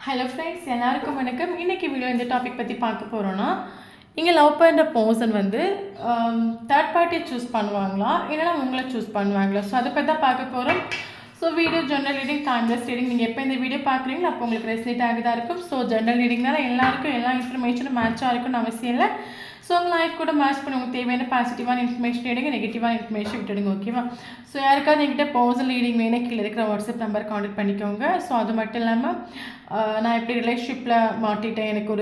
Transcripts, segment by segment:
Hello friends, எல்லாருக்கும் வணக்கம். இன்றைக்கி வீடியோ இந்த டாபிக் பற்றி பார்க்க போகிறோன்னா, நீங்கள் லவ் பண்ணுற பர்சன் வந்து தேர்ட் பார்ட்டியை சூஸ் பண்ணுவாங்களா இல்லைனா உங்களை சூஸ் பண்ணுவாங்களா? ஸோ அதை பற்றி தான் பார்க்க போகிறோம். So video general reading, timeless reading. நீங்கள் எப்போ இந்த வீடியோ பார்க்குறீங்களோ அப்போ உங்களுக்கு ரெசினேட் ஆகிதான் இருக்கும். ஸோ ஜென்ரல் ரீடிங்னால எல்லாருக்கும் எல்லா இன்ஃபர்மேஷனும் மேட்சாக இருக்குன்னு அவசியம் இல்லை. ஸோ உங்கள் லைஃப் கூட மேட்ச் பண்ணி உங்களுக்கு தேவையான பாசிட்டிவான இன்ஃபர்மேஷன் எடுங்க, நெகட்டிவான இன்ஃபர்மேஷன் விட்டுடுங்க. ஓகேவா? ஸோ யாருக்காவது என்கிட்ட பர்சனல் ரீடிங் வேணும், கீழே இருக்கிற வாட்ஸ்அப் நம்பர் கான்டெக்ட் பண்ணிக்கோங்க. ஸோ அது மட்டும் இல்லாமல் நான் எப்படி ரிலேஷன்ஷிப்பில் மாட்டிட்டேன், எனக்கு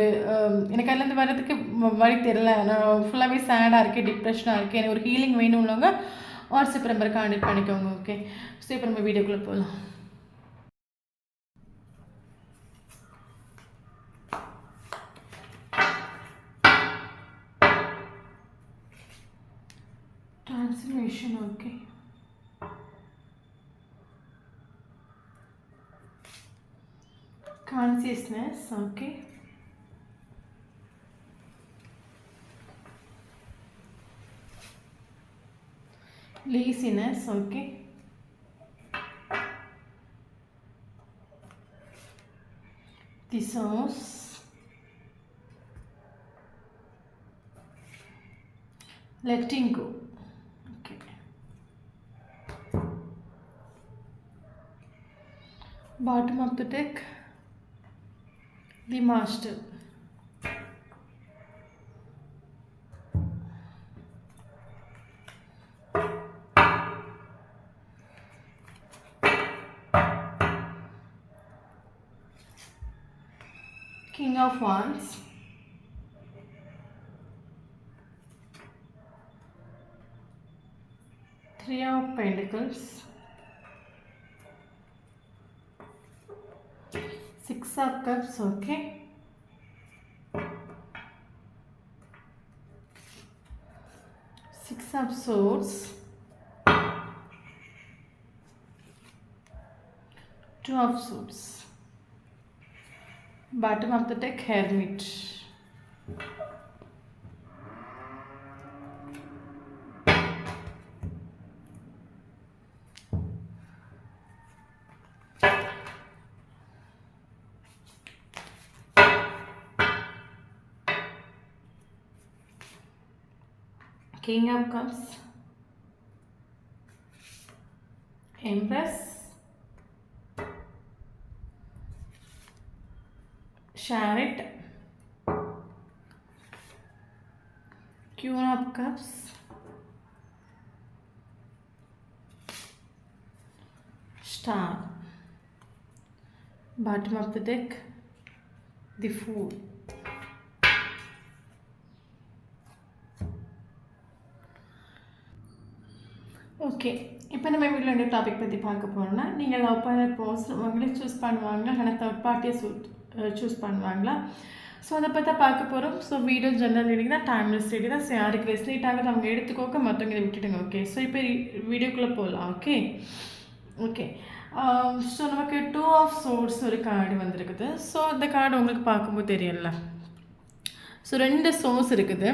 அதுலேருந்து வர்றதுக்கு வழி தெரியல, நான் ஃபுல்லாகவே சேடாக இருக்கேன், டிப்ரெஷனாக இருக்கேன், எனக்கு ஒரு ஹீலிங் வேணும்னவங்க வாட்ஸ்அப் நம்பர் கான்டெக்ட் பண்ணிக்கோங்க. ஓகே, ஸோ இப்போ நம்ம வீடியோக்குள்ளே போகலாம். Transformation, okay. Consciousness, okay. Laziness, okay. The source. Letting go. Bottom of the deck, the Master. King of Wands. Three of Pentacles. Six of Cups, okay. Six of Swords. Two of Swords. Bottom of the deck, Hermit. King of Cups, Empress, Chariot, Queen of Cups, Star. Bottom of the deck, the Fool. Okay, இப்போ நம்ம வீட்டில் வந்து topic பற்றி பார்க்க போகிறோம்னா, நீங்கள் love பண்ண person உங்களே சூஸ் பண்ணுவாங்களா இல்லைனா தேர்ட் பார்ட்டியை சூஸ் பண்ணுவாங்களா? ஸோ அதை பற்றி தான் பார்க்க போகிறோம். ஸோ வீடியோ ஜென்ரல் ரீடிங் தான், டைம்லெஸ் ரீடிங் தான். ஸோ யாருக்கு ரெசினேட் ஆகுது அவங்க எடுத்துக்கோங்க, மற்றவங்க இதை விட்டுடுங்க. ஓகே, ஸோ இப்போ வீடியோக்குள்ளே போகலாம். ஓகே ஓகே ஸோ நமக்கு டூ ஆஃப் சோர்ஸ் ஒரு கார்டு வந்திருக்குது. ஸோ இந்த கார்டு உங்களுக்கு பார்க்கும்போது தெரியல. ஸோ ரெண்டு சோர்ஸ் இருக்குது.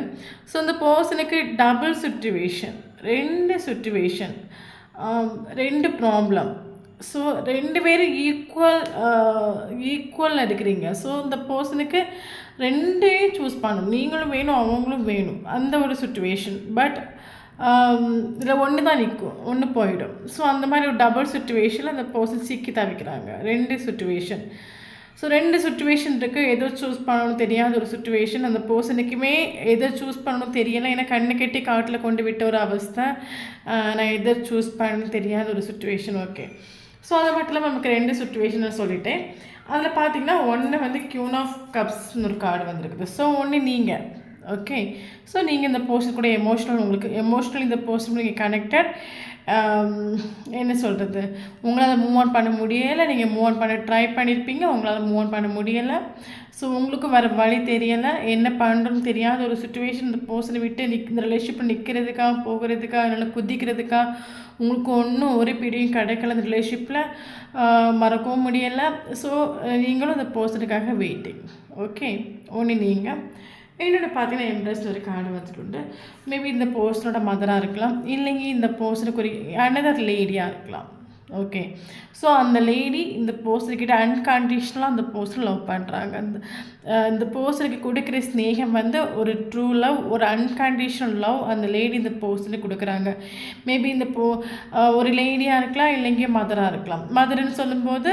ஸோ இந்த பர்சனுக்கு டபுள் சுச்சுவேஷன், ரெண்டு ப்ராப்ளம். ஸோ ரெண்டு பேரும் ஈக்குவல் இருக்கிறீங்க. ஸோ இந்த பர்சனுக்கு ரெண்டையும் சூஸ் பண்ணணும், நீங்களும் வேணும் அவங்களும் வேணும், அந்த ஒரு சுச்சுவேஷன். பட் இதில் ஒன்று தான் நிற்கும், ஒன்று போயிடும். ஸோ அந்த மாதிரி ஒரு டபுள் சுச்சுவேஷனில் அந்த பர்சன் சிக்கி தவிக்கிறாங்க. ரெண்டு சுச்சுவேஷன். ஸோ ரெண்டு சுச்சுவேஷன் இருக்குது. எதோ சூஸ் பண்ணணும் தெரியாத ஒரு சுச்சுவேஷன். அந்த பர்சனுக்குமே எதை சூஸ் பண்ணணும் தெரியலை, ஏன்னா கண்ணு கட்டி காட்டில் கொண்டு விட்ட ஒரு அவஸ்தை. நான் எதை சூஸ் பண்ணணும் தெரியாத ஒரு சுச்சுவேஷன். ஓகே, ஸோ அதை மட்டும் இல்லாமல் நமக்கு ரெண்டு சுச்சுவேஷன் சொல்லிட்டேன். அதில் பார்த்தீங்கன்னா ஒன்று வந்து கியூன் ஆஃப் கப்ஸ்னு ஒரு கார்டு வந்திருக்குது. ஸோ ஒன்று நீங்கள், ஓகே. ஸோ நீங்கள் இந்த பர்சன் கூட உங்களுக்கு எமோஷ்னல் இந்த பர்சன் நீங்கள் கனெக்டட். என்ன சொல்கிறது, உங்களால் மூவ் ஆன் பண்ண முடியலை, நீங்கள் மூவ் ஆன் பண்ண ட்ரை பண்ணியிருப்பீங்க, உங்களால் மூவ் ஆன் பண்ண முடியலை. ஸோ உங்களுக்கு வர வழி தெரியலை, என்ன பண்ணுறதுன்னு தெரியாத ஒரு சுச்சுவேஷன். இந்த பர்சனை விட்டு இந்த ரிலேஷன்ஷிப்பில் நிற்கிறதுக்கா போகிறதுக்கா இல்லைன்னா குதிக்கிறதுக்கா உங்களுக்கு ஒன்றும் ஒரு பிடியும் கிடைக்கல. இந்த ரிலேஷன்ஷிப்பில் மறக்கவும் முடியலை. ஸோ நீங்களும் இந்த பர்சனுக்காக வெயிட்டிங். ஓகே, ஒன்று நீங்கள். இன்னொன்று பார்த்தீங்கன்னா எம்ப்ரஸில் ஒரு கார்டு வந்துட்டு மேபி இந்த பர்சனோட மதராக இருக்கலாம், இல்லைங்க இந்த பர்சனுக்கு ஒரு அனதர் லேடியாக இருக்கலாம். ஓகே. ஸோ அந்த லேடி இந்த பர்சன்கிட்ட அன்கண்டிஷ்னலாக அந்த பர்சன் லவ் பண்ணுறாங்க. இந்த பர்சனுக்கு கொடுக்குற ஸ்நேகம் வந்து ஒரு ட்ரூ லவ், ஒரு அன்கண்டிஷ்னல் லவ் அந்த லேடி இந்த பர்சனுக்கு கொடுக்குறாங்க. மேபி இந்த ஒரு லேடியாக இருக்கலாம், இல்லைங்க மதராக இருக்கலாம். மதர்ன்னு சொல்லும்போது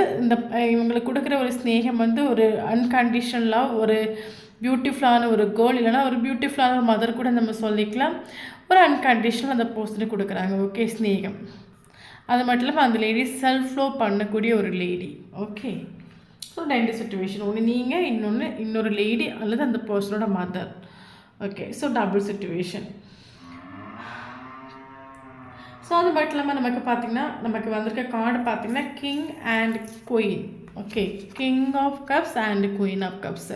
இவங்களுக்கு கொடுக்குற ஒரு ஸ்நேகம் வந்து ஒரு அன்கண்டிஷ்னல் லவ், ஒரு பியூட்டிஃபுல்லான ஒரு கேர்ள், இல்லைனா ஒரு பியூட்டிஃபுல்லான ஒரு மதர் கூட நம்ம சொல்லிக்கலாம். ஒரு அன்கண்டிஷ்னல் அந்த பர்சனுக்கு கொடுக்குறாங்க. ஓகே, ஸ்நேகம். அது மட்டும் இல்லாமல் அந்த லேடி செல்ஃப் லவ் பண்ணக்கூடிய ஒரு லேடி. ஓகே. So 2 situation. ஒன்று நீங்கள், இன்னொரு லேடி அல்லது அந்த பர்சனோட mother. Okay. So double situation. So அது மட்டும் இல்லாமல் நமக்கு பார்த்திங்கன்னா நமக்கு வந்திருக்க கார்டு பார்த்திங்கன்னா king and queen. Okay. King of cups and queen of cups.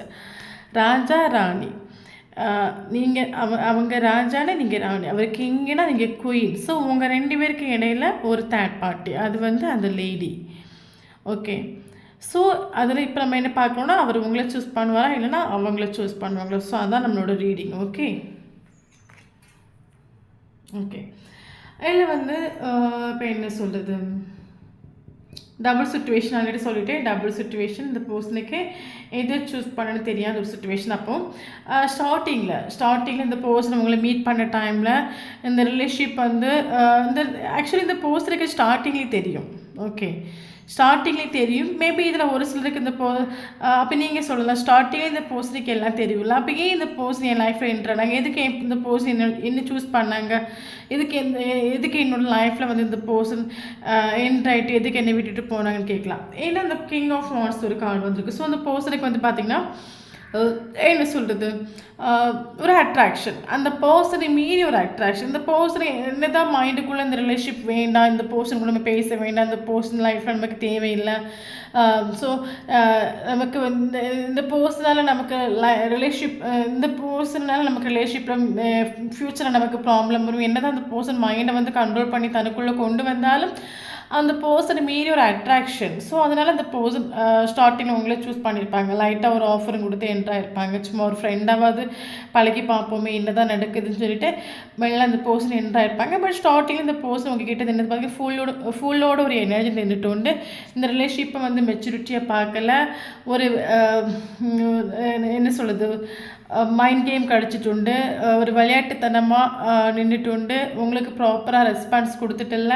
ராஜா ராணி. நீங்கள் அவங்க ராஜானா நீங்கள் ராணி, அவர் கிங்குனா நீங்கள் குயின். ஸோ உங்கள் 2 பேருக்கு இடையில ஒரு தேர்ட் பார்ட்டி, அது வந்து அந்த லேடி. ஓகே. ஸோ அதில் இப்போ நம்ம என்ன பார்க்கணுன்னா, அவர் உங்களை சூஸ் பண்ணுவாரா இல்லைன்னா அவங்கள சூஸ் பண்ணுவாங்களா. ஸோ அதான் நம்மளோட ரீடிங். ஓகே. ஓகே. இதில் வந்து இப்போ என்ன சொல்கிறது, டபுள் சிச்சுவேஷன் ஆல்ரெடி சொல்லிவிட்டேன். டபுள் சிச்சுவேஷன் இந்த பர்சனுக்கு எது சூஸ் பண்ணணும்னு தெரியாத ஒரு சிச்சுவேஷன். அப்போது ஸ்டார்டிங்கில் இந்த பர்சன் உங்களை மீட் பண்ண டைமில் இந்த ரிலேஷன்ஷிப் வந்து ஆக்சுவலி இந்த பர்சனுக்கு ஸ்டார்டிங்லேயே தெரியும். ஓகே. ஸ்டார்டிங்லேயே தெரியும். மேபி இதில் ஒரு சிலருக்கு அப்போ நீங்கள் சொல்லலாம் ஸ்டார்டிங்கில் இந்த பர்சனுக்கு எல்லாம் தெரியும்ல, அப்போ ஏன் இந்த பர்சன் என் லைஃப்பில் என்ட்ரானாங்க, எதுக்கு இந்த பர்சன் என்ன சூஸ் பண்ணாங்க, எதுக்கு என்னோட லைஃப்பில் வந்து இந்த பர்சன் என்ட்ராயிட்டு எதுக்கு என்னை விட்டுட்டு போனாங்கன்னு கேட்கலாம். ஏன்னா இந்த கிங் ஆஃப் வாண்ட்ஸ் ஒரு கார்டு வந்திருக்கு. ஸோ அந்த பர்சனுக்கு வந்து பார்த்திங்கன்னா என்ன சொல்கிறது, ஒரு அட்ராக்ஷன், அந்த பர்சனை மீறி ஒரு அட்ராக்ஷன். இந்த பர்சனை என்ன தான் மைண்டுக்குள்ளே இந்த ரிலேஷன்ஷிப் வேண்டாம், இந்த பர்சனுக்குள்ள நம்ம பேச வேண்டாம், இந்த பர்சன் லைஃப்பில் நமக்கு தேவையில்லை. ஸோ நமக்கு வந்து இந்த பர்சனால் நமக்கு ரிலேஷன்ஷிப், இந்த பர்சனால் நமக்கு ரிலேஷன்ஷிப்பில் ஃப்யூச்சரில் நமக்கு ப்ராப்ளம் வரும். என்ன தான் அந்த பர்சன் மைண்டை வந்து கண்ட்ரோல் பண்ணி தனக்குள்ளே கொண்டு வந்தாலும் அந்த பர்சனை மீறி ஒரு அட்ராக்ஷன். ஸோ அதனால் அந்த பர்சன் ஸ்டார்டிங்கில் உங்களே சூஸ் பண்ணியிருப்பாங்க. லைட்டாக ஒரு ஆஃபரும் கொடுத்து என்ட்ராயிருப்பாங்க. சும்மா ஒரு ஃப்ரெண்டாவது பழகி பார்ப்போமே என்ன தான் நடக்குதுன்னு சொல்லிட்டு மெல்ல அந்த பர்சன் என்ட்ராயிருப்பாங்க. பட் ஸ்டார்டிங்கில் இந்த பர்சன் உங்ககிட்ட நின்று பார்க்க ஃபுல்லோட ஒரு எனர்ஜி நின்றுட்டு உண்டு. இந்த ரிலேஷன்ஷிப்பை வந்து மெச்சூரிட்டியாக பார்க்கல, ஒரு என்ன சொல்கிறது, மைண்ட் கேம் கடிச்சிட்டு ஒரு விளையாட்டுத்தனமாக நின்றுட்டு உண்டு. உங்களுக்கு ப்ராப்பராக ரெஸ்பான்ஸ் கொடுத்துட்டில்ல,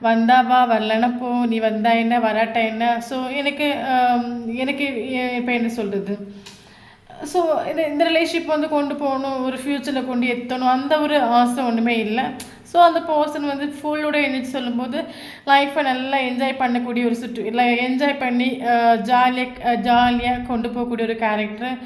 வந்தாவா வரலன்னா போ, நீ வந்தா என்ன வராட்டா என்ன. ஸோ எனக்கு இப்போ என்ன சொல்கிறது, ஸோ இந்த ரிலேஷன்ஷிப் வந்து கொண்டு போகணும், ஒரு ஃப்யூச்சரில் கொண்டு எத்தணும், அந்த ஒரு ஆசை ஒன்றுமே இல்லை. ஸோ அந்த பர்சன் வந்து ஃபுல்லோட எனர்ஜி சொல்லும்போது லைஃப்பை நல்லா என்ஜாய் பண்ணக்கூடிய ஒரு இல்லை என்ஜாய் பண்ணி ஜாலியாக கொண்டு போகக்கூடிய ஒரு கேரக்டர்.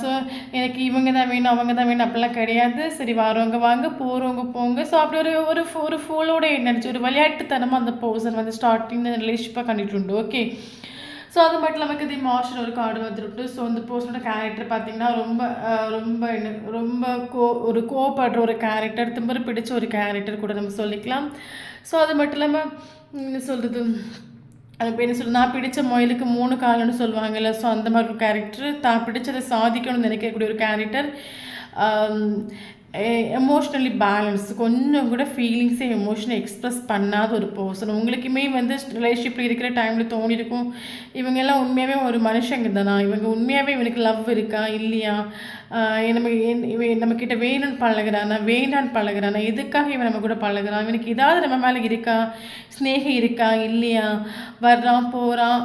ஸோ எனக்கு இவங்க தான் வேணும் அவங்க தான் வேணும் அப்படிலாம் கிடையாது. சரி, வரவங்க வாங்க, போகிறவங்க போங்க. ஸோ அப்படி ஒரு ஃபுல்லோட எனர்ஜி, ஒரு விளையாட்டுத்தனமாக அந்த பர்சன் வந்து ஸ்டார்டிங் ரிலேஷன்ஷிப்பாக கண்டிட்டு உண்டு. ஓகே. ஸோ அது மட்டும் நமக்கு இது இமோஷன் ஒரு கார்டு வந்துருக்கு. ஸோ இந்த பர்சனோட கேரக்டர் பார்த்திங்கன்னா ரொம்ப ஒரு கோவப்படுற ஒரு கேரக்டர், திமிரு பிடிச்ச ஒரு கேரக்டர் கூட நம்ம சொல்லிக்கலாம். ஸோ அது மட்டும் இல்லாமல் என்ன சொல்கிறது, இப்போ என்ன சொல்கிறது, நான் பிடிச்ச முயலுக்கு 3 காலன்னு சொல்லுவாங்கல்ல. ஸோ அந்த மாதிரி ஒரு கேரக்டர், தான் பிடிச்சதை சாதிக்கணும்னு நினைக்கக்கூடிய ஒரு கேரக்டர். எமோஷ்னலி பேலன்ஸ், கொஞ்சம் கூட ஃபீலிங்ஸை எமோஷனை எக்ஸ்ப்ரெஸ் பண்ணாத ஒரு பர்சன். உங்களுக்குமே வந்து ரிலேஷன்ஷிப்பில் இருக்கிற டைமில் தோணியிருக்கும், இவங்கெல்லாம் உண்மையாகவே ஒரு மனுஷங்க தானா, இவங்க உண்மையாகவே இவனுக்கு லவ் இருக்கா இல்லையா, நம்மக்கிட்ட வேணும்னு பழகிறானா வேண்டான்னு பழகிறானா, எதுக்காக இவன் நம்ம கூட பழகிறான், இவனுக்கு ஏதாவது நம்ம மேலே இருக்கா, ஸ்னேகம் இருக்கா இல்லையா, வர்றான் போகிறான்.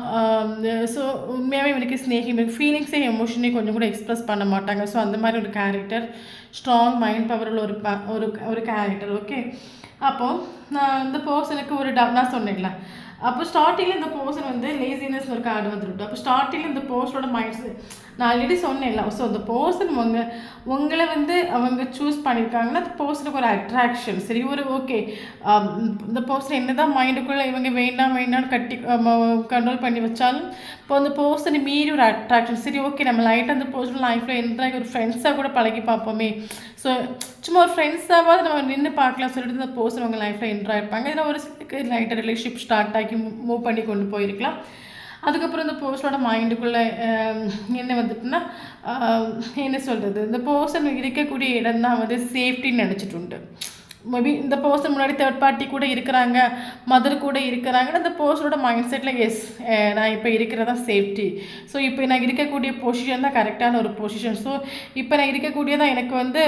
ஸோ உண்மையாகவே இவனுக்கு ஸ்னேகம் ஃபீலிங்ஸே எமோஷனே கொஞ்சம் கூட எக்ஸ்ப்ரெஸ் பண்ண மாட்டாங்க. ஸோ அந்த மாதிரி ஒரு கேரக்டர், ஸ்ட்ராங் மைண்ட் பவர் உள்ள ஒரு கேரக்டர். ஓகே. அப்போது நான் இந்த பர்சனுக்கு நான் சொன்னேன்ல, அப்போ ஸ்டார்டிங்கில் இந்த பர்சன் வந்து லேசினஸ் ஒரு கார்டு வந்துருக்கு. அப்போ ஸ்டார்டிங்கில் இந்த பர்சனோட மைண்ட்ஸ் நான் ஆல்ரெடி சொன்னேன்ல. ஸோ அந்த பர்சன் உங்களை வந்து அவங்க சூஸ் பண்ணியிருக்காங்கன்னா அந்த பர்சனுக்கு ஒரு அட்ராக்ஷன். சரி, ஓகே, இந்த பர்சன் என்ன தான் மைண்டுக்குள்ளே இவங்க வேண்டாம்னு கண்ட்ரோல் பண்ணி வச்சாலும் இப்போ அந்த பர்சனை மீறி ஒரு அட்ராக்ஷன். சரி, ஓகே, நம்ம லைட்டாக அந்த பர்சன் லைஃப்பில் என்ட்ராகி ஒரு ஃப்ரெண்ட்ஸாக கூட பழகி பார்ப்போமே. ஸோ சும்மா ஒரு ஃப்ரெண்ட்ஸாவது நம்ம நின்று பார்க்கலாம் சொல்லிட்டு இந்த பர்சன் உங்கள் லைஃப்பில் என்ட்ராயிருப்பாங்க. இதில் ஒரு சிலருக்கு லைட்டாக ரிலேஷன்ஷிப் ஸ்டார்ட் ஆகி மூவ் பண்ணி கொண்டு போயிருக்கலாம். அதுக்கப்புறம் இந்த பர்சனோட மைண்டுக்குள்ளே என்ன வந்துட்டுன்னா என்ன சொல்கிறது, இந்த பர்சன் இருக்கக்கூடிய இடம் தான் வந்து சேஃப்டின்னு நினச்சிட்டு உண்டு. மேபி இந்த பர்சன் முன்னாடி தேர்ட் பார்ட்டி கூட இருக்கிறாங்க, மதர் கூட இருக்கிறாங்கன்னு அந்த பர்சனோட மைண்ட் செட்டில் எஸ் நான் இப்போ இருக்கிறதா சேஃப்டி. ஸோ இப்போ நான் இருக்கக்கூடிய பொசிஷன் தான் கரெக்டான ஒரு பொசிஷன். ஸோ இப்போ நான் இருக்கக்கூடியதான் எனக்கு வந்து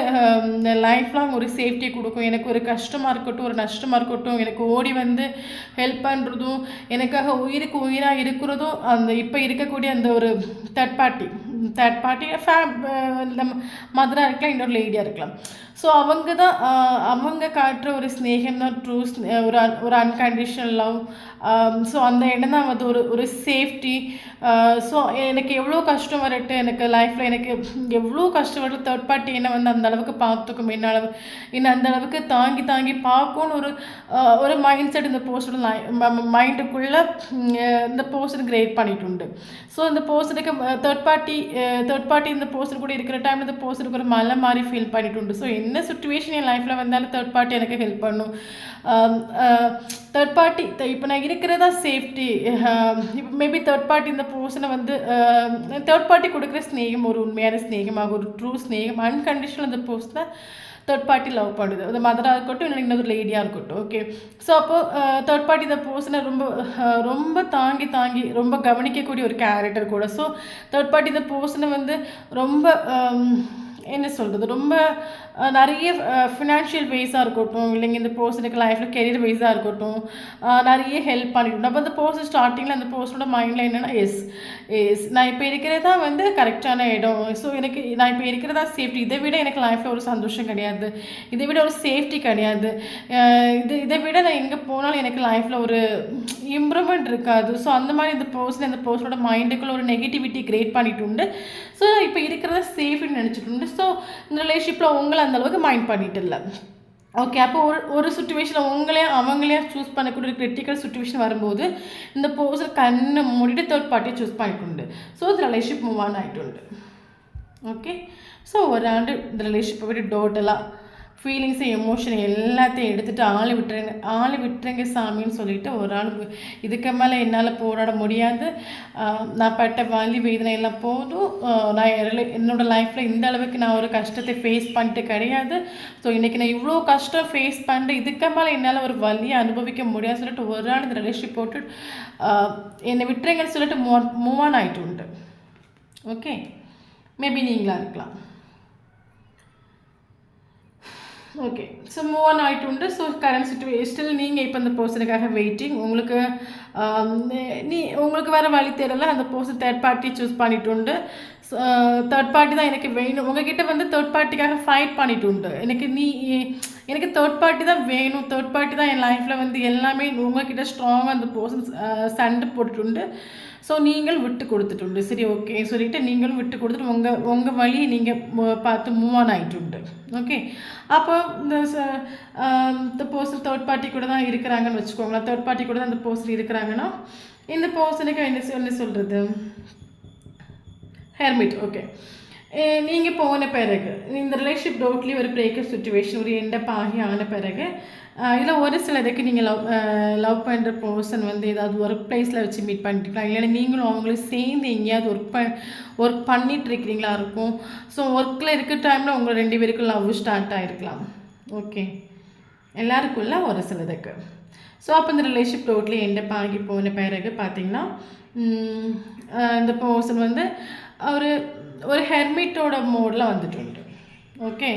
லைஃப் லாங் ஒரு சேஃப்டி கொடுக்கும். எனக்கு ஒரு கஷ்டமாக இருக்கட்டும், ஒரு நஷ்டமாக இருக்கட்டும், எனக்கு ஓடி வந்து ஹெல்ப் பண்ணுறதும், எனக்காக உயிருக்கு உயிராக இருக்கிறதும் அந்த இப்போ இருக்கக்கூடிய அந்த ஒரு தேர்ட் பார்ட்டி மதராக இருக்கலாம், இன்னொரு லேடியாக இருக்கலாம். ஸோ அவங்க தான் அவங்க காட்டுற ஒரு ஸ்நேகம் தான் ட்ரூ, ஒரு அன்கண்டிஷனல் லவ். ஸோ அந்த இடம் தான் வந்து ஒரு சேஃப்டி. ஸோ எனக்கு எவ்வளோ கஷ்டம் வரட்டும், எனக்கு லைஃப்பில் எனக்கு எவ்வளோ கஷ்டம் வரட்டும், தேர்ட் பார்ட்டி என்னை வந்து அந்த அளவுக்கு பார்த்துக்கும், என்ன அந்த அளவுக்கு தாங்கி பார்க்கும்னு ஒரு மைண்ட் செட் இந்த போர்ஷனோட மைண்டுக்குள்ளே இந்த போர்ஷன் கிரியேட் பண்ணிட்டு உண்டு. ஸோ இந்த போர்ஷனுக்கு தேர்ட் பார்ட்டி இந்த போர்ஷன் கூட இருக்கிற டைமில் இந்த போர்ஷனுக்கு ஒரு மலை மாதிரி ஃபீல் பண்ணிட்டு உண்டு. ஸோ என்ன சுச்சுவேஷன் என் லைஃப்பில் வந்தாலும் தேர்ட் பார்ட்டி எனக்கு ஹெல்ப் பண்ணும். தேர்ட் பார்ட்டி இப்போ நான் இருக்கிறதா சேஃப்டி. இப்போ மேபி தேர்ட் பார்ட்டி இந்த பர்சனை வந்து தேர்ட் பார்ட்டி கொடுக்குற ஸ்நேகம் ஒரு உண்மையான ஸ்நேகமாக, ஒரு ட்ரூ ஸ்நேகம், அன்கண்டிஷனல் அந்த பர்சனை தேர்ட் பார்ட்டி லவ் பண்ணுது. அது மதராக இருக்கட்டும், இல்லை இன்னொரு லேடியாக இருக்கட்டும். ஓகே, ஸோ அப்போது தேர்ட் பார்ட்டி இந்த பர்சனை ரொம்ப தாங்கி ரொம்ப கவனிக்கக்கூடிய ஒரு கேரக்டர் கூட. ஸோ தேர்ட் பார்ட்டி இந்த பர்சனை வந்து ரொம்ப என்ன சொல்கிறது, ரொம்ப நிறைய ஃபினான்ஷியல் வைஸாக இருக்கட்டும், இல்லைங்க இந்த பர்சனுக்கு லைஃப்பில் கெரியர் வைஸாக இருக்கட்டும், நிறைய ஹெல்ப் பண்ணிட்டு. அப்போ அந்த பர்சன் ஸ்டார்டிங்கில் அந்த பர்சனோட மைண்டில் என்னென்னா எஸ் நான் இப்போ இருக்கிறதா வந்து கரெக்டான இடம். ஸோ நான் இப்போ இருக்கிறதா சேஃப்டி. இதை விட எனக்கு லைஃப்பில் ஒரு சந்தோஷம் கிடையாது, இதை விட ஒரு சேஃப்டி கிடையாது, இதை விட நான் எங்கே போனாலும் எனக்கு லைஃப்பில் ஒரு இம்ப்ரூவ்மெண்ட் இருக்காது. ஸோ அந்த மாதிரி இந்த பர்சனோட மைண்டுக்குள்ள ஒரு நெகட்டிவிட்டி கிரியேட் பண்ணிட்டு உண்டு. ஸோ இப்போ இருக்கிறத சேஃப்னு நினச்சிட்டு உண்டு. ஸோ இந்த ரிலேஷன்ஷிப்பில் உங்களை அந்தளவுக்கு மைண்ட் பண்ணிட்டு இல்லை. ஓகே, அப்போ ஒரு சுச்சுவேஷனில் அவங்களே சூஸ் பண்ணக்கூடிய ஒரு கிரிட்டிக்கல் சுச்சுவேஷன் வரும்போது இந்த பர்சன் கண்ணை மூடிட்டு தேர்ட் பார்ட்டியை சூஸ் பண்ணிட்டு உண்டு. ஸோ இந்த ரிலேஷன்ஷிப் மூவ் ஆன் ஆகிட்டு உண்டு. ஓகே, ஸோ ஒரு ஆண்டு இந்த ரிலேஷன்ஷிப்பை விட்டு டோட்டலாக ஃபீலிங்ஸு எமோஷன் எல்லாத்தையும் எடுத்துகிட்டு ஆளை விட்டுருங்க சாமின்னு சொல்லிவிட்டு ஒரு ஆள் இதுக்கு மேலே என்னால் போராட முடியாது, நான் பட்ட வலி வேதனை எல்லாம் போதும், நான் என்னோடய லைஃப்பில் இந்த அளவுக்கு நான் ஒரு கஷ்டத்தை ஃபேஸ் பண்ணிட்டு கிடையாது. ஸோ இன்றைக்கி நான் இவ்வளோ கஷ்டம் ஃபேஸ் பண்ணிட்டு இதுக்கு மேலே என்னால் ஒரு வலியை அனுபவிக்க முடியாது சொல்லிட்டு ஒரு ஆள் இந்த ரிலேஷன்ஷிப் போட்டு என்னை விட்டுருங்கன்னு சொல்லிட்டு மூவ் ஆன் ஆகிட்டு உண்டு. ஓகே, மேபி நீங்களாக இருக்கலாம். ஓகே, ஸோ மூவ் ஆன் ஆகிட்டு உண்டு. ஸோ கரண்ட் சுச்சுவேஷனில் நீங்கள் இப்போ அந்த பர்சனுக்காக வெயிட்டிங். உங்களுக்கு வேறு வழி தெரியல, அந்த பர்சன் தேர்ட் பார்ட்டி சூஸ் பண்ணிட்டு உண்டு. தேர்ட் பார்ட்டி தான் எனக்கு வேணும். உங்ககிட்ட வந்து தேர்ட் பார்ட்டிக்காக ஃபைட் பண்ணிட்டு உண்டு. எனக்கு தேர்ட் பார்ட்டி தான் வேணும், தேர்ட் பார்ட்டி தான் என் லைஃப்பில் வந்து எல்லாமே உங்ககிட்ட ஸ்ட்ராங்காக அந்த பர்சன் சண்டை போட்டுட்டு. ஸோ நீங்கள் விட்டு கொடுத்துட்டு. சரி, ஓகே சொல்லிவிட்டு நீங்களும் விட்டு கொடுத்துட்டு உங்கள் வழியை நீங்கள் பார்த்து மூவ் ஆன் ஆகிட்டு உண்டு. ஓகே, அப்போ இந்த பர்சன் தேர்ட் பார்ட்டி கூட தான் இருக்கிறாங்கன்னு வச்சுக்கோங்களேன். தேர்ட் பார்ட்டி கூட தான் அந்த பர்சன் இருக்கிறாங்கன்னா இந்த பர்சனுக்கு என்ன சொல்கிறது, ஹெர்மிட். ஓகே, நீங்கள் போன பிறகு இந்த ரிலேஷன்ஷிப் டோட்லி ஒரு பிரேக்கப் சுச்சுவேஷன் ஒரு எண்டப் ஆகி ஆன பிறகு இதில் ஒரு சிலருக்கு நீங்கள் லவ் பண்ணுற பர்சன் வந்து ஏதாவது ஒர்க் ப்ளேஸில் வச்சு மீட் பண்ணிட்டுருக்கலாம், இல்லைன்னா நீங்களும் அவங்களும் சேர்ந்து எங்கேயாவது ஒர்க் பண்ணிகிட்ருக்கிறீங்களா இருக்கும். ஸோ ஒர்க்கில் இருக்கிற டைமில் உங்களை 2 பேருக்கும் லவ் ஸ்டார்ட் ஆகிருக்கலாம். ஓகே, எல்லாருக்குள்ள ஒரு சிலதுக்கு. ஸோ அப்போ இந்த ரிலேஷன்ஷிப் டோட்லி எண்டப் ஆகி போன பிறகு பார்த்திங்கன்னா இந்த பர்சன் வந்து ஒரு ஹெர்மிட்டோட மோடில் வந்துட்டு உண்டு. ஓகே,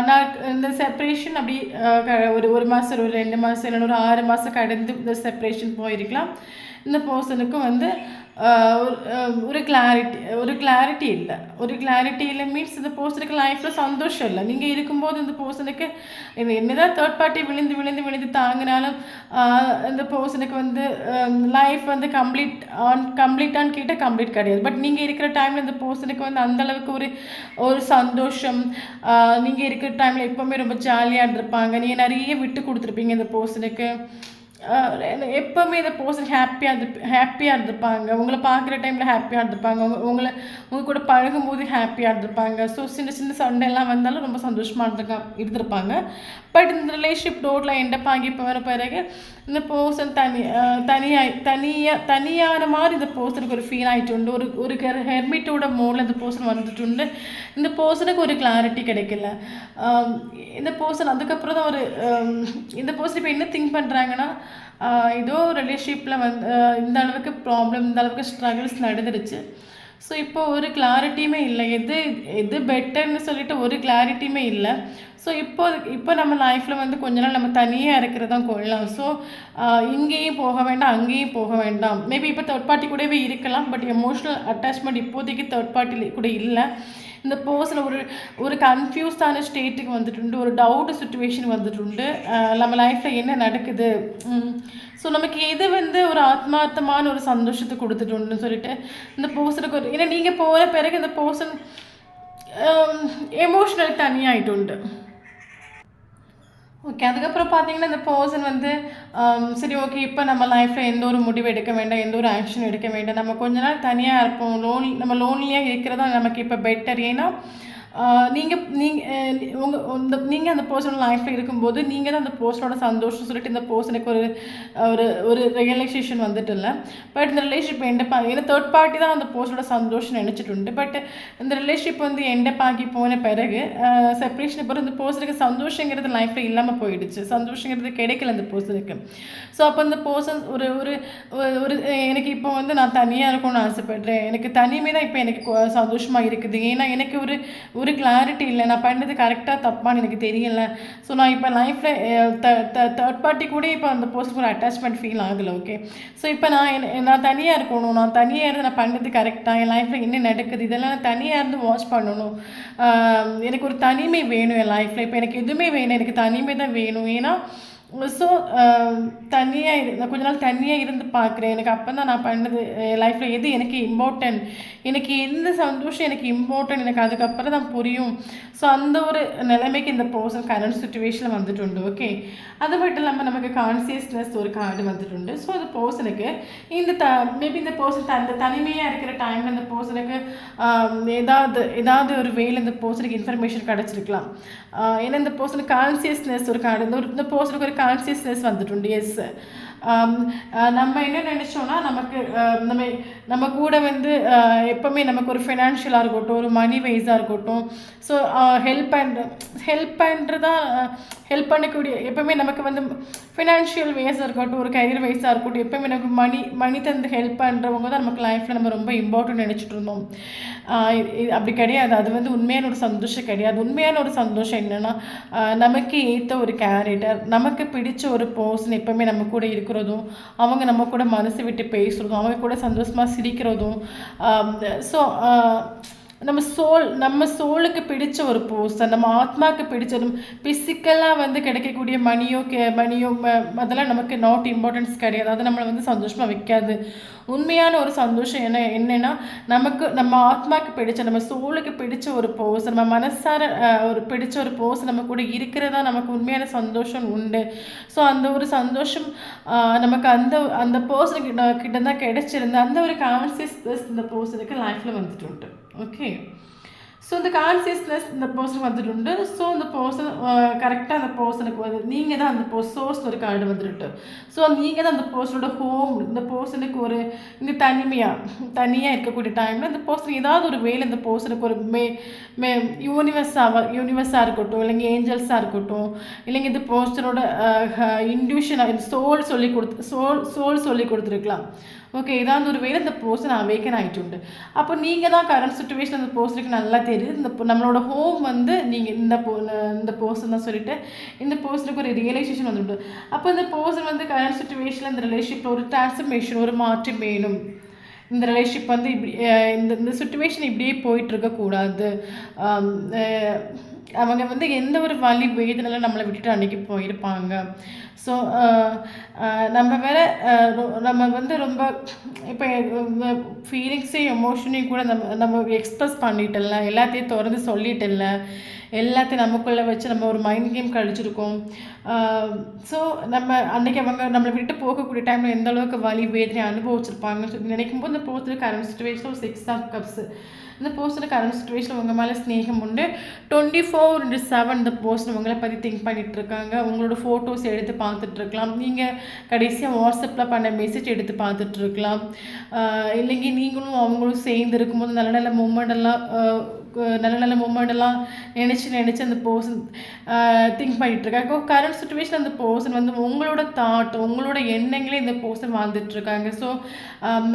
நான் இந்த செப்ரேஷன் அப்படி ஒரு மாதம், ஒரு 2 மாதம், இல்லைன்னா ஒரு 6 மாதம் கடந்து இந்த செப்ரேஷன் போயிருக்கலாம். இந்த பர்சனுக்கும் வந்து ஒரு கிளாரிட்டி இல்லை மீன்ஸ் இந்த பர்சனுக்கு லைஃப்பில் சந்தோஷம் இல்லை. நீங்கள் இருக்கும்போது இந்த பர்சனுக்கு என்னதான் தேர்ட் பார்ட்டி விழுந்து தாங்கினாலும் இந்த பர்சனுக்கு வந்து லைஃப் வந்து கம்ப்ளீட்டான்னு கேட்டால் கம்ப்ளீட் கிடையாது. பட் நீங்கள் இருக்கிற டைமில் இந்த பர்சனுக்கு வந்து அந்தளவுக்கு ஒரு சந்தோஷம், நீங்கள் இருக்கிற டைமில் எப்போவுமே ரொம்ப ஜாலியாக இருந்திருப்பாங்க, நீங்கள் நிறைய விட்டு கொடுத்துருப்பீங்க இந்த பர்சனுக்கு. எப்போவுமே இந்த பர்சன் ஹாப்பியாக இருந்திருப்பாங்க. உங்களை பார்க்குற டைமில் ஹாப்பியாக இருந்திருப்பாங்க. உங்கள் கூட பழகும்போது ஹாப்பியாக இருந்திருப்பாங்க. ஸோ சின்ன சின்ன சண்டைலாம் வந்தாலும் ரொம்ப சந்தோஷமாக இருந்திருப்பாங்க. பட் இந்த ரிலேஷன்ஷிப் டோட்டலாக எண்டப் ஆகி போகிற பிறகு இந்த பர்சன் தனியான மாதிரி இந்த பர்சனுக்கு ஒரு ஃபீல் ஆகிட்டு ஒரு ஹெர்மிட்டோட மோடில் இந்த பர்சன் வந்துட்டு இந்த பர்சனுக்கு ஒரு கிளாரிட்டி கிடைக்கல. இந்த பர்சன் அதுக்கப்புறம் தான் இந்த பர்சன் இப்போ என்ன திங்க் பண்ணுறாங்கன்னா, ஏதோ ரிலேஷன்ஷிப்பில் இந்த அளவுக்கு ப்ராப்ளம், இந்த அளவுக்கு ஸ்ட்ரகிள்ஸ் நடந்துருச்சு. ஸோ இப்போ ஒரு கிளாரிட்டியுமே இல்லை, எது பெட்டர்னு சொல்லிட்டு ஒரு கிளாரிட்டியுமே இல்லை. ஸோ இப்போ நம்ம லைஃப்பில் கொஞ்ச நாள் நம்ம தனியாக இருக்கிறது தான் கொள்ளலாம். ஸோ இங்கேயும் போக வேண்டாம், அங்கேயும் போக வேண்டாம். மேபி இப்போ தேர்ட் பார்ட்டி கூடவே இருக்கலாம், பட் எமோஷ்னல் அட்டாச்மெண்ட் இப்போதைக்கு தேர்ட் பார்ட்டி கூட இல்லை. இந்த பர்சன் ஒரு கன்ஃபியூஸ்டான ஸ்டேட்டுக்கு வந்துட்டு ஒரு டவுட் சுச்சுவேஷன் வந்துட்டு நம்ம லைஃப்பில் என்ன நடக்குது, ஸோ நமக்கு எது ஒரு ஆத்மார்த்தமான ஒரு சந்தோஷத்தை கொடுத்துட்டுன்னு சொல்லிட்டு இந்த பர்சனுக்கு ஏன்னா நீங்கள் போகிற பிறகு இந்த பர்சன் எமோஷ்னல் தனியாகிட்டு. ஓகே, அதுக்கப்புறம் பார்த்தீங்கன்னா இந்த பர்சன் சரி ஓகே, இப்போ நம்ம லைஃப்பில் எந்த ஒரு முடிவு எடுக்க வேண்டாம், எந்த ஒரு ஆக்ஷன் எடுக்க வேண்டாம், நம்ம கொஞ்ச நாள் தனியாக இருப்போம், நம்ம லோன்லியாக இருக்கிறதா நமக்கு இப்போ பெட்டர். ஏன்னா நீங்கள் அந்த பர்சனோட லைஃப்பில் இருக்கும்போது நீங்கள் தான் அந்த பர்சனோட சந்தோஷம் சொல்லிட்டு இந்த பர்சனுக்கு ஒரு ரியலைசேஷன் வந்துட்டு இல்லை. பட் இந்த ரிலேஷன்ஷிப் ஏன்னா தேர்ட் பார்ட்டி தான் அந்த பர்சனோட சந்தோஷம் நினச்சிட்டு. பட் இந்த ரிலேஷன்ஷிப் எண்டப்பாகி போன பிறகு செப்பரேஷன் பிறகு இந்த பர்சனுக்கு சந்தோஷங்கிறது லைஃப்பில் இல்லாமல் போயிடுச்சு, சந்தோஷங்கிறது கிடைக்கல அந்த பர்சனுக்கு. ஸோ அப்போ இந்த பர்சன் ஒரு எனக்கு இப்போ நான் தனியாக இருக்கணும்னு ஆசைப்படுறேன், எனக்கு தனிமை தான் இப்போ எனக்கு சந்தோஷமாக இருக்குது. ஏன்னா எனக்கு ஒரு கிளாரிட்டி இல்லை, நான் பண்ணது கரெக்டாக தப்பான்னு எனக்கு தெரியல. ஸோ நான் இப்போ லைஃப்பில் தேர்ட் பார்ட்டி கூட இப்போ அந்த பர்சனுக்கு ஒரு அட்டாச்மெண்ட் ஃபீல் ஆகலை. ஓகே, ஸோ இப்போ நான் தனியாக இருக்கணும், நான் தனியாக இருந்து நான் பண்ணது கரெக்டாக, என் லைஃப்பில் என்ன நடக்குது இதெல்லாம் நான் தனியாக இருந்து வாட்ச் பண்ணணும். எனக்கு ஒரு தனிமை வேணும் என் லைஃப்பில். இப்போ எனக்கு எதுவுமே வேணும், எனக்கு தனிமை தான் வேணும். ஏன்னா ஸோ நான் கொஞ்ச நாள் தனியாக இருந்து பார்க்குறேன். எனக்கு அப்போ தான் நான் பண்ணது லைஃப்பில் எது எனக்கு இம்பார்ட்டன்ட், எனக்கு எந்த சந்தோஷம் எனக்கு இம்பார்ட்டன்ட், எனக்கு அதுக்கப்புறம் தான் புரியும். ஸோ அந்த ஒரு நிலைமைக்கு இந்த பர்சன் கரண்ட் சுச்சுவேஷனில் வந்துட்டு. ஓகே, அது மட்டும் இல்லாமல் நமக்கு கான்சியஸ்னஸ் ஒரு கார்டு வந்துட்டு. ஸோ அந்த பர்சனுக்கு மேபி இந்த பர்சன் அந்த தனிமையாக இருக்கிற டைமில் இந்த பர்சனுக்கு ஏதாவது ஒரு வேலை இந்த பர்சனுக்கு இன்ஃபர்மேஷன் கிடச்சிருக்கலாம். ஏன்னா இந்த பர்சனுக்கு கான்சியஸ்னஸ் ஒரு கார்டு, இந்த பர்சனுக்கு ஒரு கான்சியஸ்னஸ் வந்துட்டு. எஸ், நம்ம என்ன நினச்சோன்னா நமக்கு நம்ம கூட எப்போவுமே நமக்கு ஒரு ஃபினான்ஷியலாக இருக்கட்டும், ஒரு மணி வைஸாக இருக்கட்டும், ஸோ ஹெல்ப் ஹெல்ப் பண்ணக்கூடிய எப்போவுமே நமக்கு ஃபினான்ஷியல் வைஸாக இருக்கட்டும், ஒரு கரியர் வைஸாக இருக்கட்டும், எப்போவுமே நமக்கு மணி தந்து ஹெல்ப் பண்ணுறவங்க தான் நமக்கு லைஃப்பில் நம்ம ரொம்ப இம்பார்ட்டன்ட் நினச்சிட்டு இருந்தோம். அப்படி கிடையாது. அது உண்மையான ஒரு சந்தோஷம் கிடையாது. உண்மையான ஒரு சந்தோஷம் என்னென்னா நமக்கு ஏற்ற ஒரு கேரக்டர், நமக்கு பிடிச்ச ஒரு பர்சன் எப்போவுமே நம்ம கூட இருக்கிறதும், அவங்க நம்ம கூட மனசு விட்டு பேசுகிறதும், அவங்க கூட சந்தோஷமாக சிரிக்கிறதும். ஸோ நம்ம சோலுக்கு பிடிச்ச ஒரு பர்சன், நம்ம ஆத்மாவுக்கு பிடிச்சதும் ஃபிசிக்கலாக கிடைக்கக்கூடிய மணியோ அதெல்லாம் நமக்கு நாட் இம்பார்ட்டன்ஸ் கிடையாது. அது நம்மளை சந்தோஷமாக வைக்காது. உண்மையான ஒரு சந்தோஷம் என்னென்னா நம்ம ஆத்மாவுக்கு பிடிச்ச, நம்ம சோலுக்கு பிடிச்ச ஒரு பர்சன், நம்ம மனசார பிடிச்ச ஒரு பர்சன் நம்ம கூட இருக்கிறதா நமக்கு உண்மையான சந்தோஷம் உண்டு. ஸோ அந்த ஒரு சந்தோஷம் நமக்கு அந்த பர்சனுக்கிட்ட தான் கிடைச்சிருந்து அந்த ஒரு கான்சியஸ்னஸ் இந்த பர்சனுக்கு லைஃப்பில் வந்துட்டு உண்டு. ஓகே, ஸோ இந்த கான்சியஸ்னஸ் இந்த பர்சனுக்கு வந்துட்டு. ஸோ இந்த பர்சன் கரெக்டாக அந்த பர்சனுக்கு நீங்கள் தான் அந்த சோர்ஸ் ஒரு கார்டு வந்துட்டு. ஸோ நீங்கள் தான் அந்த பர்சனோட ஹோம். இந்த பர்சனுக்கு இந்த தனியாக இருக்கக்கூடிய டைமில் இந்த பர்சனுக்கு ஏதாவது ஒரு வேலை இந்த பர்சனுக்கு ஒரு யூனிவர்ஸாக இருக்கட்டும், இல்லைங்க ஏஞ்சல்ஸாக இருக்கட்டும், இல்லைங்க இந்த பர்சனோட இன்ட்யூஷன் சோல் சொல்லி கொடுத்துருக்கலாம். ஓகே, ஏதாவது ஒரு வேலை இந்த பர்சன் அவேக்கன் ஆகிட்டு. அப்போ நீங்கள் தான் கரண்ட் சுச்சுவேஷன் அந்த பர்சனுக்கு நல்லா தெரியுது. நம்மளோட ஹோம் நீங்கள் இந்த பர்சன் தான் சொல்லிட்டு இந்த பர்சனுக்கு ஒரு ரியலைசேஷன் வந்துட்டு. அப்போ இந்த பர்சன் கரண்ட் சுச்சுவேஷனில் இந்த ரிலேஷன்ஷிப்பில் ஒரு டிரான்ஸ்ஃபர்மேஷன், ஒரு மாற்றம் வேணும். இந்த ரிலேஷன்ஷிப் இப்படி இந்த சுச்சுவேஷன் இப்படியே போயிட்டுருக்கக்கூடாது. அவங்க எந்த ஒரு வலி வேதனைலாம் நம்மளை விட்டுட்டு அன்றைக்கி போயிருப்பாங்க. ஸோ நம்ம வேற நம்ம வந்து ரொம்ப இப்போ ஃபீலிங்ஸையும் எமோஷனையும் கூட நம்ம எக்ஸ்ப்ரெஸ் பண்ணிட்டல, எல்லாத்தையும் திறந்து சொல்லிட்டல, எல்லாத்தையும் நமக்குள்ளே வச்சு நம்ம ஒரு மைண்ட் கேம் கழிச்சிருக்கோம். ஸோ நம்ம அன்றைக்கி அவங்க நம்மளை விட்டு போகக்கூடிய டைமில் எந்த அளவுக்கு வலி வேதனை அனுபவிச்சிருப்பாங்கன்னு சொல்லி நினைக்கும் போது இந்த போஸ்ட் கரண்ட் சுச்சுவேஷனில் ஒரு 6 ஆஃப் கப்ஸு. இந்த போஸ்ட்டில் கரண்ட் சுச்சுவேஷனில் உங்கள் மேலே ஸ்நேகம் உண்டு. 24/7 இந்த போஸ்ட் உங்களை பற்றி திங்க் பண்ணிகிட்டு இருக்காங்க. உங்களோட ஃபோட்டோஸ் எடுத்து பார்த்துட்ருக்கலாம். நீங்கள் கடைசியாக வாட்ஸ்அப்பில் பண்ண மெசேஜ் எடுத்து பார்த்துட்ருக்கலாம். இல்லைங்க நீங்களும் அவங்களும் சேர்ந்து இருக்கும்போது நல்ல நல்ல மூமெண்டெல்லாம் நினச்சி அந்த பர்சன் திங்க் பண்ணிகிட்ருக்காங்க. கரண்ட் சுச்சுவேஷன் அந்த பர்சன் வந்து உங்களோட தாட் உங்களோட எண்ணங்களே இந்த பர்சன் வாழ்ந்துட்டுருக்காங்க. ஸோ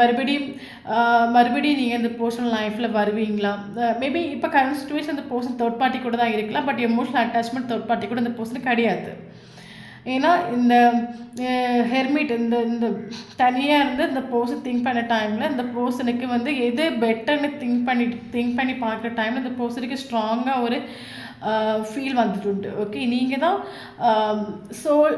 மறுபடியும் நீங்கள் இந்த பர்சன் லைஃப்பில் வருவீங்களா? மேபி இப்போ கரண்ட் சுச்சுவேஷன் அந்த பர்சன் தேர்ட் பார்ட்டி கூட தான் இருக்கலாம். But emotional attachment third party கூட இந்த பர்சன் கிடையாது. ஏன்னா இந்த ஹெர்மிட் இந்த தனியாக இருந்து இந்த பர்சன் திங்க் பண்ண டைமில் இந்த பர்சனுக்கு வந்து எது பெட்டர்னு திங்க் பண்ணி பார்க்குற டைமில் இந்த பர்சனுக்கு ஸ்ட்ராங்காக ஒரு ஃபீல் வந்துட்டு. ஓகே, நீங்கள் தான் சோல்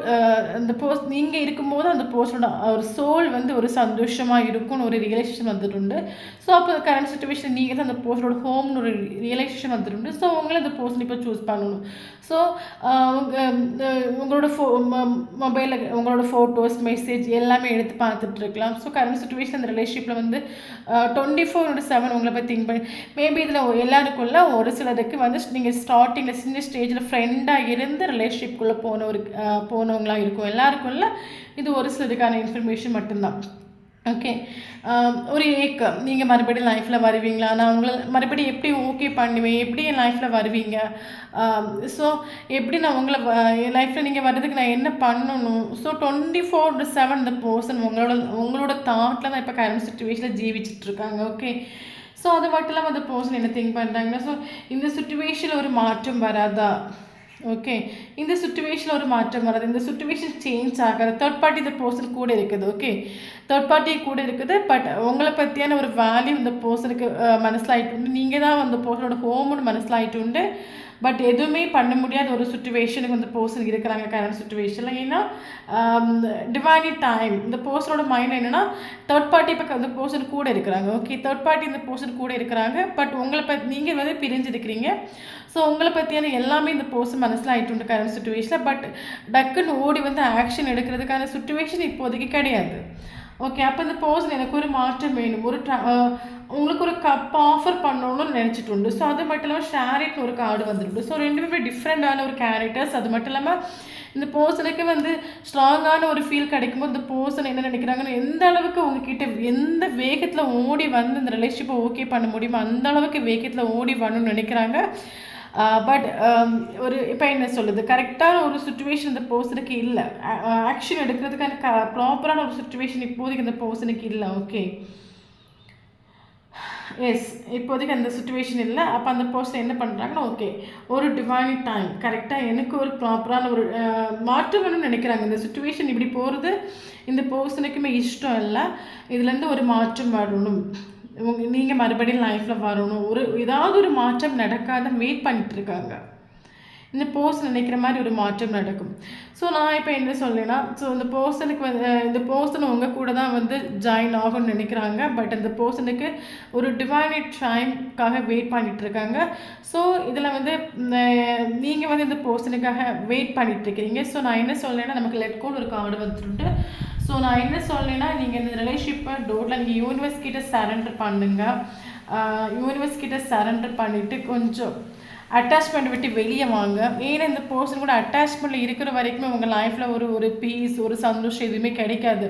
அந்த நீங்கள் இருக்கும்போது அந்த பர்சனோட ஒரு சோல் வந்து ஒரு சந்தோஷமாக இருக்கும்னு ஒரு ரியலைசேஷன் வந்துட்டு. ஸோ அப்போ கரண்ட் சுச்சுவேஷன் நீங்கள் தான் அந்த பர்சனோட ஹோம்னு ஒரு ரியலைசேஷன் வந்துட்டு. ஸோ உங்களை அந்த பர்சன் இப்போ சூஸ் பண்ணணும். ஸோ உங்களோட மொபைலில் உங்களோட ஃபோட்டோஸ் மெசேஜ் எல்லாமே எடுத்து பார்த்துட்ருக்கலாம். ஸோ கரண்ட் சுச்சுவேஷன் அந்த ரிலேஷன்ஷிப்பில் வந்து 24/7 உங்களை போய் திங்க் பண்ணி மேபி இதில் எல்லாருக்குள்ள ஒரு சிலருக்கு வந்து நீங்கள் ஸ்டார்டிங்கில் சின்ன ஸ்டேஜில் ஃப்ரெண்டாக இருந்து ரிலேஷன்ஷிப்குள்ளே போனவங்களாக இருக்கும். எல்லாருக்குள்ள இது ஒரு சிலருக்கான இன்ஃபர்மேஷன் மட்டும்தான். ஓகே, ஒரு ஏக்கம் நீங்கள் மறுபடியும் லைஃப்பில் வருவீங்களா? நான் உங்களை மறுபடியும் எப்படி ஓகே பண்ணுவேன், எப்படி என் லைஃப்பில் வருவீங்க, ஸோ எப்படி நான் உங்களை என் லைஃப்பில் நீங்கள் வர்றதுக்கு நான் என்ன பண்ணணும்? ஸோ 24/7 இந்த பர்சன் உங்களோட தாட்டில் தான் இப்போ கரண்ட் சுச்சுவேஷனில் ஜீவிச்சிட்ருக்காங்க. ஓகே, ஸோ அது மட்டும் இல்லாமல் அந்த பர்சன் என்ன திங்க் பண்ணுறாங்கன்னா, ஸோ இந்த சுச்சுவேஷனில் ஒரு மாற்றம் வராதா? ஓகே, இந்த சுச்சுவேஷனில் ஒரு மாற்றம் வராது, இந்த சுச்சுவேஷன் சேஞ்ச் ஆகாது. தேர்ட் பார்ட்டி இந்த பர்சன் கூட இருக்குது. ஓகே, தேர்ட் பார்ட்டி கூட இருக்குது. பட் உங்களை பற்றியான ஒரு வேல்யூ இந்த பர்சனுக்கு மனசில் ஆகிட்டு உண்டு. நீங்கள் தான் அந்த பர்சனோட ஹோம்னு மனசில் ஆகிட்டு உண்டு. பட் எதுவுமே பண்ண முடியாத ஒரு சுச்சுவேஷனுக்கு வந்து பர்சன் இருக்கிறாங்க கரண்ட் சுச்சுவேஷனில். ஏன்னா டிவைனி டைம் இந்த பர்சனோட மைண்ட் என்னென்னா தேர்ட் பார்ட்டி இப்போ அந்த பர்சன் கூட இருக்கிறாங்க. ஓகே, தேர்ட் பார்ட்டி இந்த பர்சன் கூட இருக்கிறாங்க. பட் உங்களை நீங்கள் வந்து பிரிஞ்சிருக்கிறீங்க. ஸோ உங்களை பற்றியான எல்லாமே இந்த பர்சன் மனசில் ஆகிட்டு உண்டு கரண்ட் சுச்சுவேஷனில். பட் டக்குன்னு ஓடி வந்து ஆக்ஷன் எடுக்கிறதுக்கான சுச்சுவேஷன் இப்போதைக்கு கிடையாது. ஓகே, அப்போ இந்த பர்சன் எனக்கு ஒரு மாற்றம் வேணும், உங்களுக்கு ஒரு கப் ஆஃபர் பண்ணணும்னு நினச்சிட்டு உண்டு. ஸோ அது மட்டும் இல்லாமல் ஷேரிட்னு ஒரு கார்டு வந்துட்டு. ஸோ ரெண்டுமே டிஃப்ரெண்டான ஒரு கேரக்டர்ஸ். அது மட்டும் இல்லாமல் இந்த பர்சனுக்கு வந்து ஸ்ட்ராங்கான ஒரு ஃபீல் கிடைக்கும்போது இந்த பர்சன் என்ன நினைக்கிறாங்கன்னு எந்த அளவுக்கு உங்ககிட்ட எந்த வேகத்தில் ஓடி வந்து இந்த ரிலேஷன்ஷிப்பை ஓகே பண்ண முடியுமோ அந்த அளவுக்கு வேகத்தில் ஓடி வரணும்னு நினைக்கிறாங்க. பட் ஒரு இப்போ என்ன சொல்லுது, கரெக்டான ஒரு சுச்சுவேஷன் இந்த பர்சனுக்கு இல்லை, ஆக்ஷன் எடுக்கிறதுக்கான ப்ராப்பரான ஒரு சுச்சுவேஷன் இப்போதைக்கு இந்த பர்சனுக்கு இல்லை. ஓகே, எஸ், இப்போதைக்கு அந்த சுச்சுவேஷன் இல்லை. அப்போ அந்த பர்சன் என்ன பண்ணுறாங்கன்னா, ஓகே ஒரு டிவைன் டைம் கரெக்டாக எனக்கு ஒரு ப்ராப்பரான ஒரு மாற்றம் வேணும்னு நினைக்கிறாங்க. இந்த சுச்சுவேஷன் இப்படி போகிறது இந்த பர்சனுக்குமே இஷ்டம் இல்லை. இதுலேருந்து ஒரு மாற்றம் வரணும், நீங்கள் மறுபடியும் லைஃப்பில் வரணும், ஏதாவது ஒரு மாற்றம் நடக்காத வெயிட் பண்ணிகிட்ருக்காங்க. இந்த பர்சன் நினைக்கிற மாதிரி ஒரு மாற்றம் நடக்கும். ஸோ நான் இப்போ என்ன சொல்லேன்னா, ஸோ இந்த பர்சனுக்கு இந்த பர்சன் உங்கள் கூட தான் வந்து ஜாயின் ஆகும்னு நினைக்கிறாங்க. பட் அந்த பர்சனுக்கு ஒரு டிவைன் டைம்காக வெயிட் பண்ணிகிட்ருக்காங்க. ஸோ இதில் வந்து நீங்கள் வந்து இந்த பர்சனுக்காக வெயிட் பண்ணிகிட்ருக்கிறீங்க. ஸோ நான் என்ன சொல்லேன்னா, நமக்கு லெட் கோல் ஒரு கார்டு வந்துட்டு. ஸோ நான் என்ன சொல்லேன்னா, நீங்கள் இந்த ரிலேஷன்ஷிப்பை டோட்டலாக நீங்கள் யூனிவர்ஸ் கிட்ட சரண்டர் பண்ணுங்கள். யூனிவர்ஸ் கிட்ட சரண்டர் பண்ணிவிட்டு கொஞ்சம் அட்டாச்மெண்ட் விட்டு வெளியே வாங்க. ஏன்னா இந்த பர்சன் கூட அட்டாச்மெண்ட்டில் இருக்கிற வரைக்குமே உங்கள் லைஃப்பில் ஒரு பீஸ் ஒரு சந்தோஷம் எதுவுமே கிடைக்காது.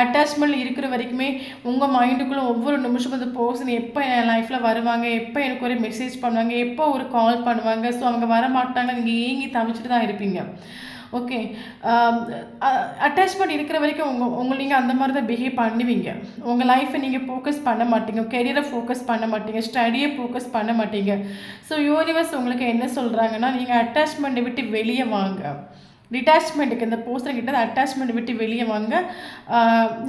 அட்டாச்மெண்ட்டில் இருக்கிற வரைக்குமே உங்கள் மைண்டுக்குள்ளே ஒவ்வொரு நிமிஷமும் அந்த பர்சன் எப்போ என் லைஃப்பில் வருவாங்க, எப்போ எனக்கு ஒரு மெசேஜ் பண்ணுவாங்க, எப்போ ஒரு கால் பண்ணுவாங்க. ஸோ அவங்க வர மாட்டாங்க, நீங்கள் ஏங்கி தவிச்சிட்டு தான் இருப்பீங்க. ஓகே, அட்டாச்மெண்ட் இருக்கிற வரைக்கும் நீங்கள் அந்த மாதிரி தான் பிஹேவ் பண்ணுவீங்க. உங்கள் லைஃப்பை நீங்கள் ஃபோக்கஸ் பண்ண மாட்டீங்க, கெரியரை ஃபோக்கஸ் பண்ண மாட்டீங்க, ஸ்டடியை ஃபோக்கஸ் பண்ண மாட்டீங்க. ஸோ யூனிவர்ஸ் உங்களுக்கு என்ன சொல்கிறாங்கன்னா, நீங்கள் அட்டாச்மெண்ட்டை விட்டு வெளியே வாங்க. டிட்டாச்மெண்ட்டுக்கு இந்த பர்சன் கிட்ட அட்டாச்மெண்ட் விட்டு வெளியே வாங்க.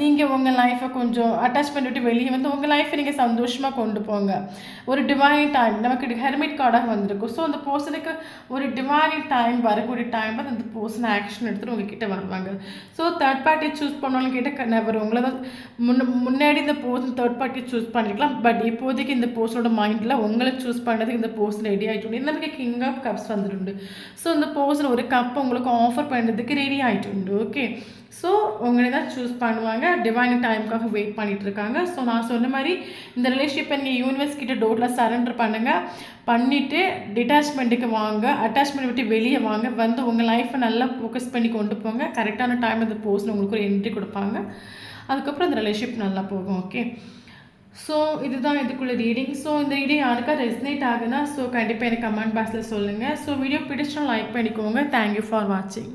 நீங்கள் உங்கள் லைஃப்பை கொஞ்சம் அட்டாச்மெண்ட் விட்டு வெளியே வந்து உங்கள் லைஃப்பை நீங்கள் சந்தோஷமாக கொண்டு போங்க. ஒரு டிவைன் டைம் நமக்கு ஹெர்மிட் கார்டாக வந்திருக்கும். ஸோ அந்த பர்சனுக்கு ஒரு டிவைன் டைம் வரக்கூடிய டைமில் அந்த பர்சன் ஆக்ஷன் எடுத்துகிட்டு உங்ககிட்ட வருவாங்க. ஸோ தேர்ட் பார்ட்டி சூஸ் பண்ணாலும் கேட்டால் நெவர் உங்களை தான் முன்னாடி இந்த பர்சன் தேர்ட் பார்ட்டி சூஸ் பண்ணிக்கலாம். பட் இப்போதைக்கு இந்த பர்சனோட மைண்டில் உங்களை சூஸ் பண்ணுறதுக்கு இந்த பர்சன் ரெடி ஆகிட்டு நமக்கு கிங் ஆஃப் கப்ஸ் வந்துட்டு. ஸோ இந்த பர்சன் ஒரு கப் உங்களுக்கு ஆஃபர் பண்ணுறதுக்கு ரெடி ஆகிட்டு. ஓகே, ஸோ உங்களை தான் சூஸ் பண்ணுவாங்க. டிவைன் டைமுக்காக வெயிட் பண்ணிகிட்டு இருக்காங்க. ஸோ நான் சொன்ன மாதிரி இந்த ரிலேஷன்ஷிப்பை நீங்கள் யூனிவர்ஸ் கிட்ட டோட்டலாக சரண்டர் பண்ணுங்கள். பண்ணிவிட்டு டிட்டாச்மெண்ட்டுக்கு வாங்க, அட்டாச்மெண்ட் விட்டு வெளியே வாங்க, வந்து உங்கள் லைஃப்பை நல்லா ஃபோக்கஸ் பண்ணி கொண்டு போங்க. கரெக்டான டைம் இந்த பர்சன் உங்களுக்கு ஒரு என்ட்ரி கொடுப்பாங்க. அதுக்கப்புறம் இந்த ரிலேஷன்ஷிப் நல்லா போகும். ஓகே, ஸோ இதுதான் இதுக்குள்ள ரீடிங். ஸோ இந்த ரீடிங் யாருக்கா ரெஸ்னேட் ஆகுனா ஸோ கண்டிப்பாக எனக்கு கமெண்ட் பாக்ஸில் சொல்லுங்கள். ஸோ வீடியோ பிடிச்சா லைக் பண்ணிக்கோங்க. தேங்க்யூ ஃபார் வாட்சிங்.